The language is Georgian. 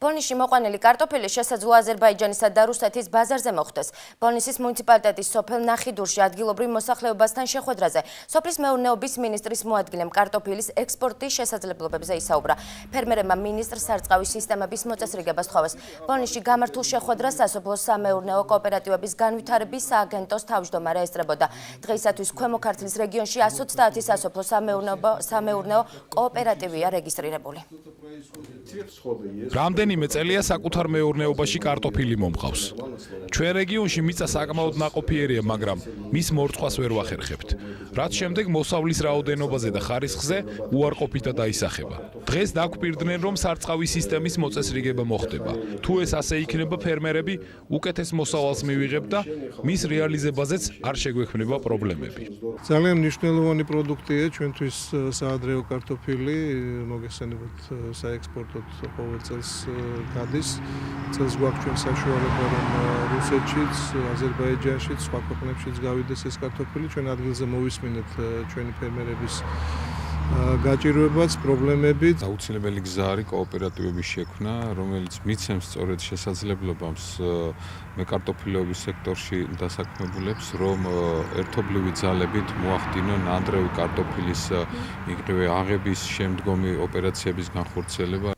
ბოლნისში მოყვანილი კარტოფილი შესაძლოა აზერბაიჯანისა და რუსეთის ბაზარზე მოხვდეს. ბოლნისის მუნიციპალიტეტის სოფელ ნახიდურში ადგილობრივ მოსახლეობასთან შეხვედრაზე სოფლის მეურნეობის მინისტრის მოადგილემ კარტოფილის ექსპორტის შესაძლებლობებზე ისაუბრა. ფერმერებმა მინისტრს სარწყავი სისტემების მოწესრიგებას თხოვეს. ბოლნისში გამართულ შეხვედრას სასოფლო სამეურნეო კოოპერატივების განვითარების სააგენტოს თავმჯდომარე ესწრებოდა. დღეისათვის ქვემო ქართლის რეგიონში 130 სასოფლო სამეურნეო კოოპერატივია რეგისტრირებული. რამდენიმე წელია საკუთარ მეურნეობაში კარტოფილი მომყავს. ჩვენ რეგიონში მიწა საკმაოდ ნაყოფიერია, მაგრამ მის მორწყვას ვერ ვახერხებთ. რაც შემდეგ მოსავლის რაოდენობაზე და ხარისხზე უარყოფითად დაისახება. დღეს დაგვპირდნენ, რომ სარწყავი სისტემის მოწესრიგება მოხდება. თუ ეს ასე იქნება, ფერმერები უკეთეს მოსავალს მივიღებთ და მის რეალიზებაზეც არ შეგვექმნება პრობლემები. ძალიან მნიშვნელოვანი პროდუქტია ჩვენთვის საადრეო კარტოფილი, მოგესალმებით საექსპორტოდ ყოველ წელს გადის. წელს გვაქვს ჩვენ საშუალება, რომ რუსეთშიც, აზერბაიჯანშიც, სხვა ქვეყნებშიც გავიდეს ეს კარტოფილი. ჩვენ ადგილზე მოვისმინეთ ჩვენი ფერმერების გაჭირვებაც, პრობლემებით. აუცილებელი გზა არის კოოპერატივების შექმნა, რომელიც მიცემს სწორედ შესაძლებლობებს მეკარტოფილეობის სექტორში დასაქმებულებს, რომ ერთობლივი ძალებით მოახდინონ ნამდვილი კარტოფილის იგივე აღების შემდგომი ოპერაციების განხორციელება,